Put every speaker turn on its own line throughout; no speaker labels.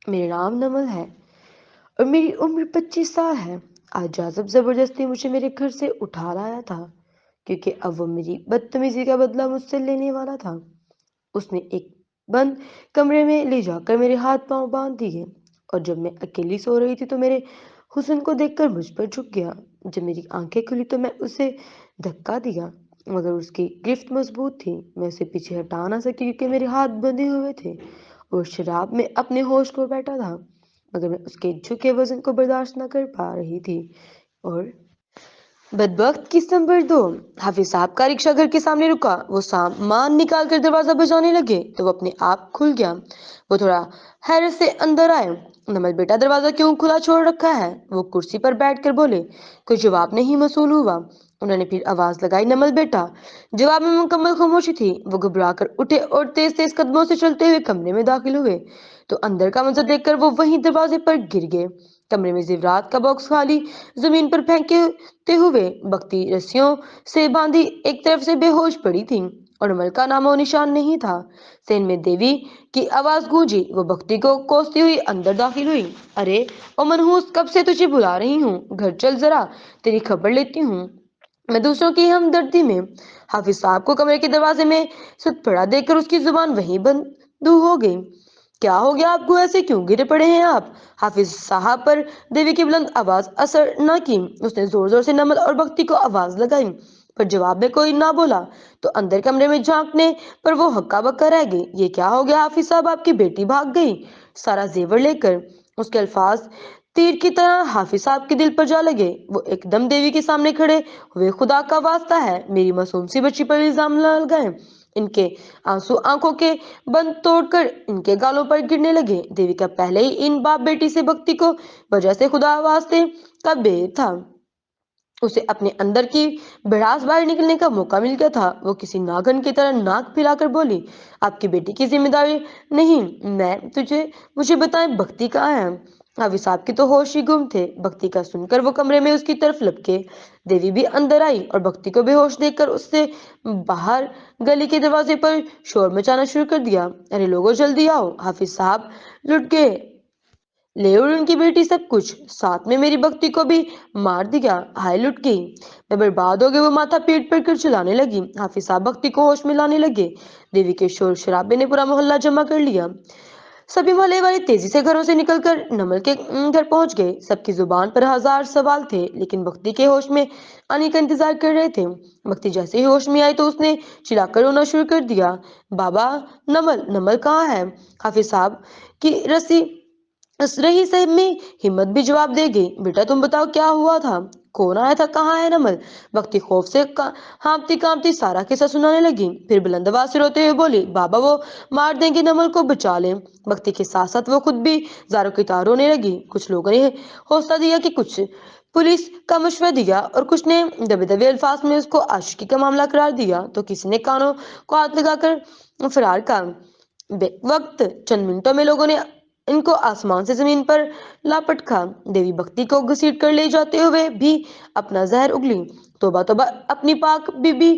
میرا نام نمل ہے اور میری عمر 25 سال ہے۔ آج جاذب زبردستی مجھے میرے گھر سے اٹھا لایا تھا کیونکہ اب وہ میری بدتمیزی کا بدلہ مجھ سے لینے والا تھا۔ اس نے ایک بند کمرے میں لے جا کر میرے ہاتھ پاؤں باندھ دیے اور جب میں اکیلی سو رہی تھی تو میرے حسن کو دیکھ کر مجھ پر جھک گیا۔ جب میری آنکھیں کھلی تو میں اسے دھکا دیا مگر اس کی گرفت مضبوط تھی۔ میں اسے پیچھے ہٹا نہ سکی کیونکہ میرے ہاتھ بندھے ہوئے تھے اور شراب میں اپنے ہوش کو بیٹھا تھا، مگر میں اس کے جھکے وزن کو برداشت نہ کر پا رہی تھی اور بدبخت کی نمبر 2۔ حافظ صاحب کا رکشہ گھر کے سامنے رکا۔ وہ سامان نکال کر دروازہ بجانے لگے تو وہ اپنے آپ کھل گیا۔ وہ تھوڑا حیرت سے اندر آئے۔ نمل بیٹا دروازہ کیوں کھلا چھوڑ رکھا ہے؟ وہ کرسی پر بیٹھ کر بولے۔ کوئی جواب نہیں موصول ہوا۔ انہوں نے پھر آواز لگائی، نمل بیٹا۔ جواب میں مکمل خاموشی تھی۔ وہ گھبرا کر اٹھے اور تیز تیز قدموں سے چلتے ہوئے کمرے میں داخل ہوئے تو اندر کا منظر دیکھ کر وہ وہیں دروازے پر گر گئے۔ کمرے میں زیورات کا باکس خالی زمین پر پھینکتے ہوئے بکتی رسیوں سے باندھی ایک طرف سے بے ہوش پڑی تھی اور نمل کا نام و نشان نہیں تھا۔ سین میں دیوی کی آواز گونجی۔ وہ بکتی کو کوستی ہوئی اندر داخل ہوئی۔ ارے او منحوس، کب سے تجھے بلا رہی ہوں، گھر چل ذرا، تیری خبر لیتی ہوں میں دوسروں کی ہمدردی میں۔ حافظ صاحب کو کمرے کے دروازے میں ست پڑا دیکھ کر اس کی زبان وہیں بند ہو گئی۔ کیا ہو گیا آپ کو؟ ایسے کیوں گرے پڑے ہیں آپ؟ حافظ صاحب پر دیوی کی بلند آواز اثر نہ کی۔ اس نے زور زور سے نمل اور بکتی کو آواز لگائی پر جواب میں کوئی نہ بولا تو اندر کمرے میں جھانکنے پر وہ ہکا بکا رہ گئی۔ یہ کیا ہو گیا حافظ صاحب؟ آپ کی بیٹی بھاگ گئی سارا زیور لے کر۔ اس کے الفاظ تیر کی طرح حافظ صاحب کے دل پر جا لگے۔ وہ ایک دم دیوی کے سامنے کھڑے ہوئے، خدا کا واسطہ ہے میری معصوم سی بچی پر الزام نہ لگائیں۔ ان کے آنسو آنکھوں کے بند توڑ کر ان کے گالوں پر گرنے لگے۔ دیوی کا پہلے ہی ان باپ بیٹی سے بکتی کو وجہ سے خدا واسطے کا بیر تھا۔ اسے اپنے اندر کی بھڑاس باہر نکلنے کا موقع مل گیا تھا۔ وہ کسی ناگن کی طرح ناک پھیلا کر بولی، آپ کی بیٹی کی ذمہ داری نہیں میں مجھے بتائیں بکتی کہاں ہے؟ حافظ صاحب کی تو ہوش ہی گم تھے۔ بکتی کا سن کر وہ کمرے میں اس کی طرف لپکے۔ دیوی بھی اندر آئی اور بکتی کو بے ہوش دیکھ کر اس سے باہر گلی کے دروازے پر شور مچانا شروع کر دیا۔ ارے لوگو جلدی آؤ، حافظ صاحب لٹ گئے، لے اور ان کی بیٹی سب کچھ، ساتھ میں میری بکتی کو بھی مار دیا، ہائے لٹ گئی، میں برباد ہو گئی۔ وہ ماتھا پیٹ پر کر چلانے لگی۔ حافظ صاحب بکتی کو ہوش میں لانے لگے۔ دیوی کے شور شرابے نے پورا محلہ جمع کر لیا۔ سبھی محلے والے تیزی سے گھروں سے نکل کر نمل کے گھر پہنچ گئے۔ سب کی زبان پر ہزار سوال تھے لیکن بکتی کے ہوش میں آنے کا انتظار کر رہے تھے۔ بکتی جیسے ہی ہوش میں آئی تو اس نے چلا کر رونا شروع کر دیا، بابا نمل، نمل کہاں ہے؟ حافظ صاحب کی رہی صاحب میں ہمت بھی جواب دے گئی، بیٹا تم بتاؤ کیا ہوا تھا، کون آیا تھا، کہاں ہے نمل؟ بکتی خوف سے ہانپتی کانپتی سارا قصہ سنانے لگی، پھر بلند آواز سے روتے ہوئے بولی، بابا وہ مار دیں گے، نمل کو بچا لیں۔ بکتی کے ساتھ ساتھ وہ خود بھی زاروں کی طرح رونے لگی۔ کچھ لوگوں نے حوصلہ دیا کہ کچھ پولیس کا مشورہ دیا اور کچھ نے دبے دبے الفاظ میں اس کو عاشقی کا معاملہ قرار دیا تو کسی نے کانوں کو ہاتھ لگا کر فرار کا وقت چند منٹوں میں لوگوں نے ان کو آسمان سے زمین پر لاپٹکا۔ دیوی بکتی کو گھسیٹ کر لے جاتے ہوئے بھی اپنا زہر اگلی۔ توبہ توبہ، اپنی پاک بی بی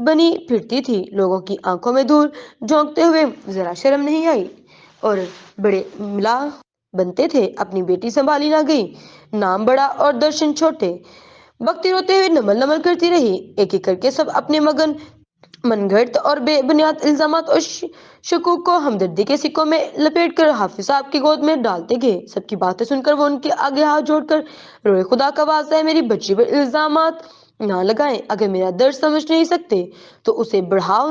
بنی پھرتی تھی۔ لوگوں کی آنکھوں میں دھول جھونکتے ہوئے ذرا شرم نہیں آئی اور بڑے ملا بنتے تھے، اپنی بیٹی سنبھالی نہ گئی، نام بڑا اور درشن چھوٹے۔ بکتی روتے ہوئے نمل نمل کرتی رہی۔ ایک ایک کر کے سب اپنے من گھڑت اور بے بنیاد الزامات اور شکوک کو ہمدردی کے سکوں میں لپیٹ کر حافظ صاحب کی گود میں ڈالتے گئے۔ سب کی باتیں سن کر وہ ان کے آگے ہاتھ جوڑ کر روئے، خدا کا واسطہ ہے میری بچی پر الزامات نہ لگائیں، اگر میرا درد سمجھ نہیں سکتے تو اسے بڑھاؤ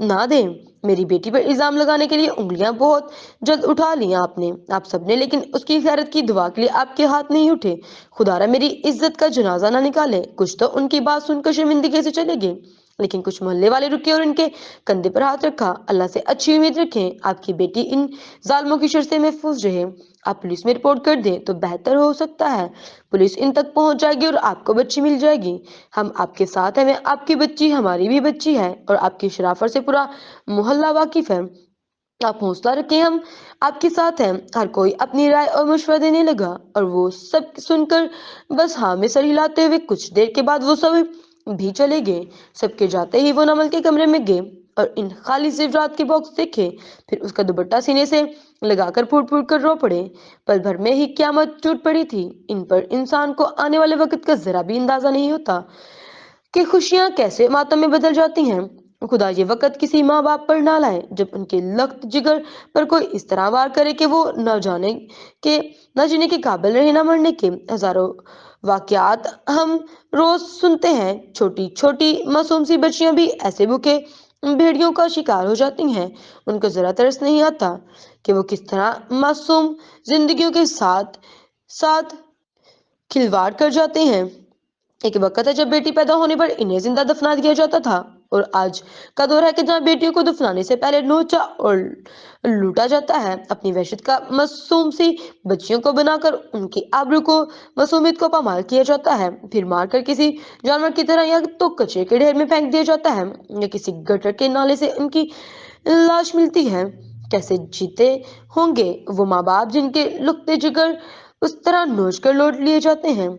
نہ دیں۔ میری بیٹی پر الزام لگانے کے لیے انگلیاں بہت جلد اٹھا لیا آپ نے، آپ سب نے، لیکن اس کی خیرت کی دعا کے لیے آپ کے ہاتھ نہیں اٹھے۔ خدا را میری عزت کا جنازہ نہ نکالے۔ کچھ تو ان کی بات سن کر شرمندگی سے چلے گئے لیکن کچھ محلے والے رکے اور ان کے کندھے پر ہاتھ رکھا، اللہ سے اچھی امید رکھیں، آپ کی بیٹی ان ظالموں کی شر سے محفوظ رہے، آپ پولیس میں رپورٹ کر دیں تو بہتر ہو سکتا ہے، پولیس ان تک پہنچ جائے گی اور آپ کو بچی مل جائے گی، ہم آپ کے ساتھ ہیں، آپ کی بچی ہماری بھی بچی ہے اور آپ کی شرافت سے پورا محلہ واقف ہے، آپ حوصلہ رکھیں، ہم آپ کے ساتھ ہیں۔ ہر کوئی اپنی رائے اور مشورہ دینے لگا اور وہ سب سن کر بس ہاں میں سر ہلاتے ہوئے کچھ دیر کے بعد وہ سب بھی چلے گئے۔ سب کے جاتے ہی وہ نمل کے کمرے میں گئے और इन खाली जेवरात के बॉक्स देखे, फिर उसका दुपट्टा सीने से लगाकर फूट फूट कर रो पड़े। पल भर में ही क्यामत टूट पड़ी थी। इन पर इंसान को आने वाले वक्त का जरा भी अंदाजा नहीं होता कि खुशियां कैसे मातम में बदल जाती हैं। खुदा ये वक्त किसी माँ बाप पर ना लाए जब उनके लख्त जिगर पर कोई इस तरह वार करे कि वो के न जीने के काबिल रहे, न मरने के। हजारों वाकयात हम रोज सुनते हैं। छोटी छोटी मासूम सी बच्चियां भी ऐसे भूखे भेड़ियों का शिकार हो जाती हैं। उनको जरा तरस नहीं आता कि वो किस तरह मासूम जिंदगियों के साथ साथ खिलवाड़ कर जाते हैं। एक वक्त है जब बेटी पैदा होने पर इन्हें जिंदा दफना दिया जाता था, और आज का दौर है कि जहाँ बेटियों को दफनाने से पहले नोचा और लूटा जाता है। अपनी वहशत का मासूम सी बच्चियों को बनाकर उनकी आबरू को, मासूमियत को पामाल किया जाता है, फिर मारकर किसी जानवर की तरह या तो कचरे के ढेर में फेंक दिया जाता है या किसी गटर के नाले से उनकी लाश मिलती है। कैसे जीते होंगे वो माँ बाप जिनके लुकते जिगर उस तरह नोच कर लौट लिए जाते हैं।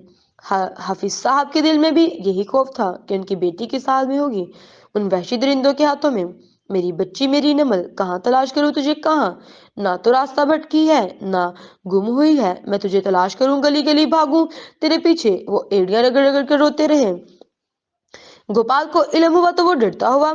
हाफिज साहब के दिल में भी यही खौफ था कि उनकी बेटी किस हाल में होगी उन वहशी दरिंदों के हाथों में। मेरी बच्ची, मेरी नमल, कहाँ तलाश करूं तुझे, कहाँ? ना तो रास्ता भटकी है, ना गुम हुई है। मैं तुझे तलाश करूं, गली गली भागूं तेरे पीछे, वो एड़ियां रगड़ रगड़ कर रोते रहे। गोपाल को इल्म हुआ तो वो डरता हुआ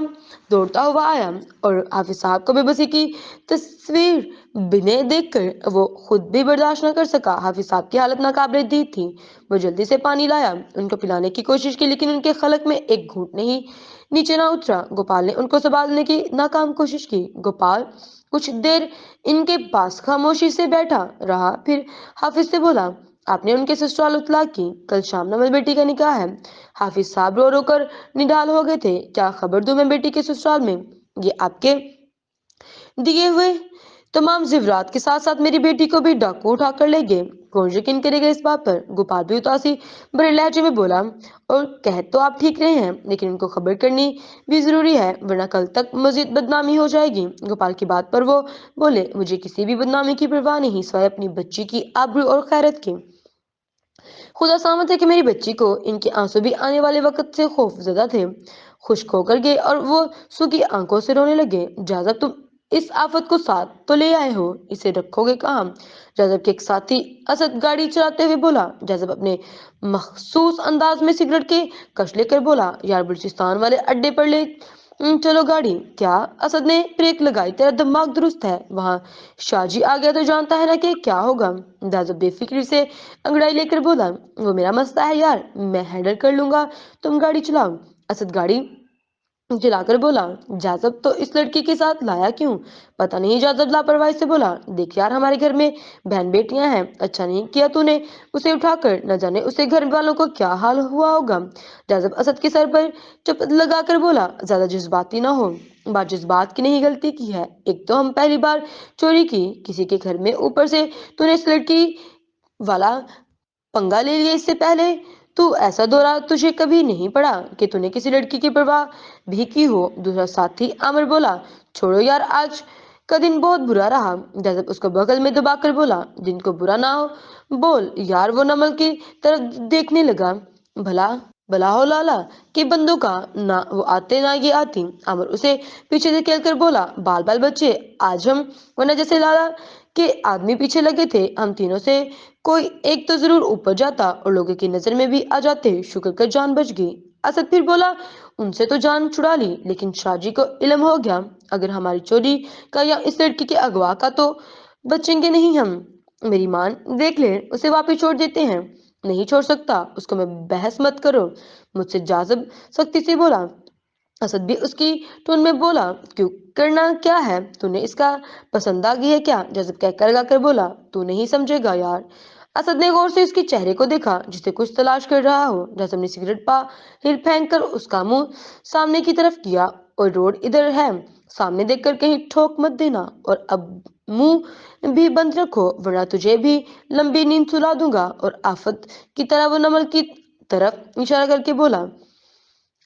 दौड़ता हुआ आया, और हाफिज साहब को बेबसी की तस्वीर बिने देखकर वो खुद भी बर्दाश्त न कर सका। हाफिज साहब की हालत नाकाबिले दी थी। वो जल्दी से पानी लाया, उनको पिलाने की कोशिश की, लेकिन उनके खलक में एक घूंट नहीं नीचे ना उतरा। गोपाल ने उनको संभालने की नाकाम कोशिश की। गोपाल कुछ देर इनके पास खामोशी से बैठा रहा, फिर हाफिज से बोला, आपने उनके ससुराल उतला की, कल शाम नवल बेटी का निकाह है। हाफिज साहब रो रो कर निढाल हो गए थे। क्या खबर दूं मैं बेटी के ससुराल में? ये आपके दिए हुए तमाम जेवरात के साथ साथ मेरी बेटी को भी डाकू उठा कर ले गए। कौन यकीन करेगा इस बात पर? गोपाल भी उदासी भरे लहजे में बोला, और कह तो आप ठीक रहे हैं, लेकिन उनको खबर करनी भी जरूरी है, वरना कल तक मजीद बदनामी हो जाएगी। गोपाल की बात पर वो बोले, मुझे किसी भी बदनामी की परवाह नहीं, सिवाय अपनी बच्ची की आबरू और खैरत की। खुदा सामत है कि मेरी बच्ची को इनके आंसू भी आने वाले वक्त से खौफजदा थे। खुश्क होकर गए और वो सूखी आंखों से रोने लगे। जाजब, तुम इस आफत को साथ तो ले आए हो, इसे रखोगे कहाँ? जाजब के एक साथी असद गाड़ी चलाते हुए बोला। जाजब अपने मखसूस अंदाज में सिगरेट के कश लेकर बोला, यार बलूचिस्तान वाले अड्डे पर ले चलो गाड़ी। क्या? असद ने ब्रेक लगाई, तेरा दिमाग दुरुस्त है? वहां शाहजी आ गया तो जानता है ना कि क्या होगा। जाजब बेफिक्री से अंगड़ाई लेकर बोला, वो मेरा मसला है यार, मैं हैंडल कर लूंगा, तुम गाड़ी चलाओ। असद गाड़ी चलाकर बोला, जाजब तो इस लड़की के साथ लाया क्यों? पता नहीं। जाजब लापरवाही से बोला, देख यार, हमारे घर में बहन बेटियां हैं, अच्छा नहीं किया तूने उसे उठाकर, न जाने उसे घर वालों को क्या हाल हुआ होगा। जाजब असद के सर पर चप लगाकर बोला, ज्यादा जज्बाती ना हो, बात जज्बात की नहीं, गलती की है। एक तो हम पहली बार चोरी की किसी के घर में, ऊपर से तूने इस लड़की वाला पंगा ले लिया। इससे पहले तू ऐसा दौरा तुझे कभी नहीं पड़ा कि तूने किसी लड़की की परवाह भी की हो। दूसरा साथी आमिर बोला, छोड़ो यार, आज का दिन बहुत बुरा रहा। जैसे उसको बगल में दबाकर बोला, दिन को बुरा ना हो बोल यार। वो नमल की तरफ देखने लगा, भला भला हो लाला कि बंदों का ना वो आते ना ये आती। अमर उसे पीछे से खेल कर बोला, बाल बाल बच्चे, आज हम वरना जैसे लाला के आदमी पीछे लगे थे, हम तीनों से कोई एक तो जरूर ऊपर जाता और लोगों की नजर में भी आ जाते। शुक्र कर जान बच गई। असद फिर बोला, उनसे तो जान छुड़ा ली, लेकिन शाहजी को इल्म हो गया अगर हमारी चोरी का या इस लड़की के अगवा का तो बचेंगे नहीं हम। मेरी मान देख ले, उसे वापिस छोड़ देते हैं। नहीं छोड़ सकता उसको, मैं बहस मत करो मुझसे। जाजब सख्ती से बोला। असद भी उसकी टोन में बोला, क्यों, करना क्या है? तूने इसका पसंद आ गई है क्या? जाजब कहकर लगाकर बोला, तू नहीं समझेगा यार। असद ने गौर से उसके चेहरे को देखा जिसे कुछ तलाश कर रहा हो। जाजब ने सिगरेट बाहर फेंक कर उसका मुंह सामने की तरफ किया, और रोड इधर है, सामने देखकर कहीं ठोक मत देना, और अब मुंह भी बंद रखो, वरना तुझे भी लंबी नींद सुला दूंगा। और आफत की तरह वो नमल की तरफ इशारा करके बोला।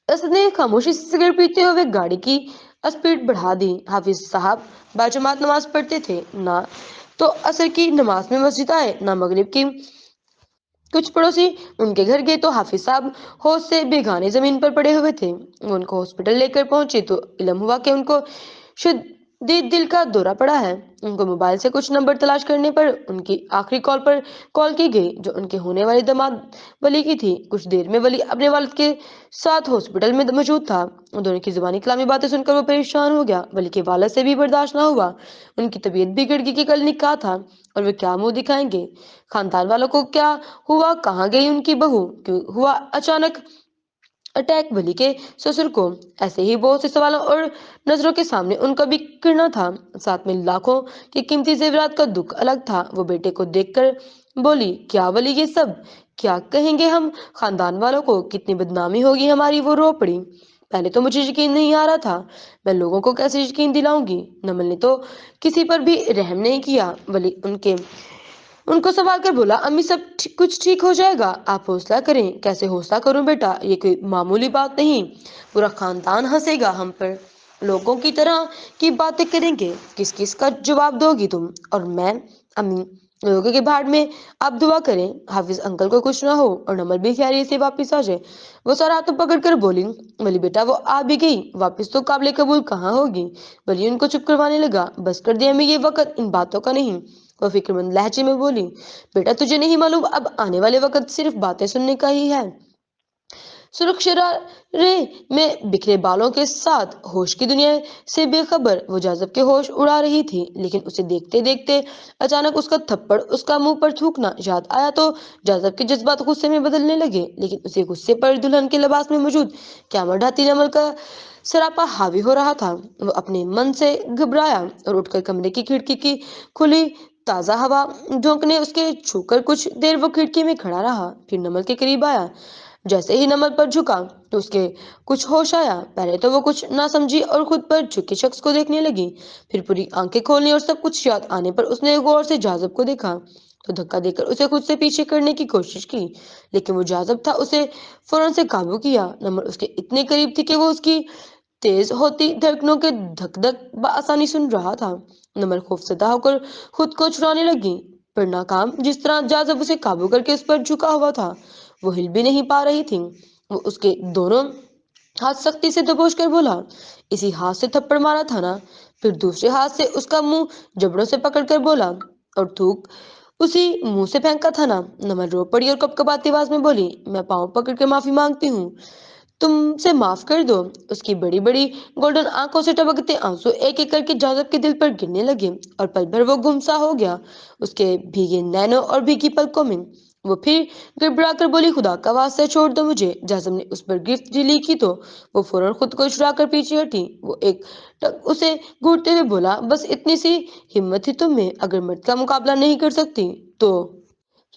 उसने खामोशी से सिगरेट पीते हुए गाड़ी की स्पीड बढ़ा दी। हाफिज साहब बाजमात नमाज पढ़ते थे, ना तो असर की नमाज में मस्जिद आए, ना मगरिब की कुछ पड़ोसी उनके घर गए तो हाफिज साहब होश से बेगाने जमीन पर पड़े हुए थे। वो उनको हॉस्पिटल लेकर पहुंचे तो इल्म हुआ कि उनको शदीद दिल का दौरा पड़ा है। उनको मोबाइल से कुछ नंबर तलाश करने पर उनकी आखिरी कॉल पर कॉल की गई, जो उनके होने वाले दामाद वली की थी। कुछ देर में वली अपने वालिद के साथ हॉस्पिटल में मौजूद था। दोनों की जुबानी कलामी बातें सुनकर वो परेशान हो गया। वली के वालिद से भी बर्दाश्त ना हुआ। उनकी तबीयत बिगड़ गई कि कल निकाह था और वे क्या मुंह दिखाएंगे। खानदान वालों को क्या हुआ, कहाँ गई उनकी बहू, क्यों हुआ अचानक अटैक वली के ससुर को। ऐसे ही बहुत से सवालों और नजरों के सामने उनका भी गिरना था। साथ में लाखों की कीमती जेवरात का दुख अलग था। वो बेटे को देखकर बोली, क्या वली ये सब, क्या कहेंगे हम खानदान वालों को, कितनी बदनामी होगी हमारी। वो रो पड़ी। पहले तो मुझे यकीन नहीं आ रहा था, मैं लोगों को कैसे यकीन दिलाऊंगी। नमल ने तो किसी पर भी रहम नहीं किया। वली उनको संभाल कर बोला, अम्मी सब कुछ ठीक हो जाएगा, आप हौसला करें। कैसे हौसला करूं बेटा, ये कोई मामूली बात नहीं। पूरा खानदान हंसेगा हम पर, लोगों की तरह की बातें करेंगे। किस किस का जवाब दोगी तुम और मैं। अम्मी, लोगों के भाड़ में आप दुआ करें, हाफिज अंकल को कुछ ना हो और नमल भी खैरियत से वापस आ जाए। वो सारा हाथों पकड़ कर बोली, बोली बेटा वो आ भी गई, वापस तो काबिल कबूल कहाँ होगी। बली उनको चुप करवाने लगा, बस कर दिया, मैं ये वक्त इन बातों का नहीं। वो फिक्रमंद लहजे में बोली, बेटा तुझे नहीं मालूम, अब आने वाले वक्त सिर्फ बातें सुनने का ही है। सुरक्षरे में बिखरे बालों के साथ होश की दुनिया से बेखबर वो जाजब के होश उड़ा रही थी। लेकिन उसे देखते देखते अचानक उसका थप्पड़ उसका मुंह पर थूकना याद आया तो जाजब के जज्बात गुस्से में बदलने लगे। लेकिन उसे गुस्से पर दुल्हन के लिबास में मौजूद क्या ढाती नमल का सरापा हावी हो रहा था। वो अपने मन से घबराया और उठकर कमरे की खिड़की की खुली ताजा हवा झोंकने उसके छूकर कुछ देर वो खिड़की में खड़ा रहा, फिर नमल के करीब आया। जैसे ही नमल पर झुका तो उसके कुछ होश आया। पहले तो वो कुछ ना समझी और खुद पर झुके शख्स को देखने लगी। फिर पूरी आंखें खोलने और सब कुछ याद आने पर उसने गौर से जाजब को देखा तो धक्का देकर उसे खुद से पीछे करने की कोशिश की। लेकिन वो जाजब था, उसे फौरन से काबू किया। नमल उसके इतने करीब थी कि वो उसकी तेज होती धड़कनों के धक धक बआसानी सुन रहा था। नमल खौफजदा होकर खुद को छुड़ाने लगी, पर नाकाम। जिस तरह जाजब उसे काबू करके उस पर झुका हुआ था, वो हिल भी नहीं पा रही थी। वो उसके दोनों हाथ सख्ती से दबोच कर बोला, इसी हाथ से थप्पड़ मारा था ना। फिर दूसरे हाथ से उसका मुंह जबड़ों से पकड़कर बोला, और थूक उसी मुंह से फेंका था ना। नमल रो पड़ी और कपकपाती आवाज में बोली, मैं पाँव पकड़ कर माफी मांगती हूँ, तुमसे माफ कर दो। उसकी बड़ी बड़ी गोल्डन आंखों से टपकते आंसू एक एक करके जाजब के दिल पर गिरने लगे और पल भर वो गुमसा हो गया उसके भीगे नैनों और भीगी पलकों में। वो फिर गिड़गिड़ा कर बोली, खुदा का वास्ता छोड़ दो मुझे। जाजब ने उस पर गिरफ्त ढीली की तो वो फौरन खुद को छुड़ा कर पीछे हटी। वो एक टक उसे घूरते हुए बोला, बस इतनी सी हिम्मत ही तुम में, अगर मर्द का मुकाबला नहीं कर सकती तो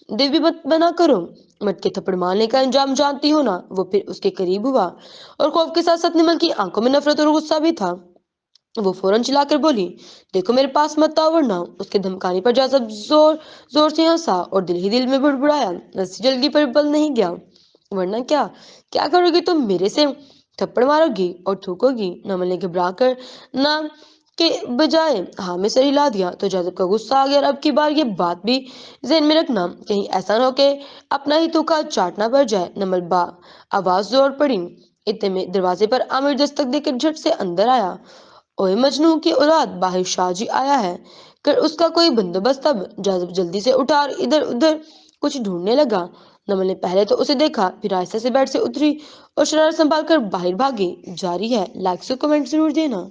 देवी मत बना करो। मट के थप्पड़ मारने का अंजाम जानती हो ना। वो फिर उसके करीब हुआ और खौफ के साथ साथ निमल की आंखों में नफरत और गुस्सा भी था। वो फौरन चिल्लाकर बोली, देखो मेरे पास मत आओ वरना। उसके धमकाने पर जाजब जोर जोर से हंसा और दिल ही दिल में बुड़बुड़ाया, रस्सी जल्दी पर बल नहीं गया। वरना क्या, क्या करोगी तुम, मेरे से थप्पड़ मारोगी और थूकोगी। नमल ने घबरा कर ना के बजाय हाँ में सर हिला दिया तो जाजब का गुस्सा आ गया। और अब की बार ये बात भी ज़हन में रखना, कहीं ऐसा ना हो कि अपना ही थूका चाटना पड़ जाए। नमल बा आवाज जोर पड़ी। इतने में दरवाजे पर आमिर दस्तक देकर झट से अंदर आया। ओए मजनू की औलाद, बाहर शाहजी आया है, कर उसका कोई बंदोबस्त। अब जाजब जल्दी से उठा और इधर उधर कुछ ढूंढने लगा। नमल ने पहले तो उसे देखा, फिर आहिस्ता से बेड से उतरी और शरारत संभाल कर बाहर भागी। जारी है, लाइक से कमेंट जरूर देना।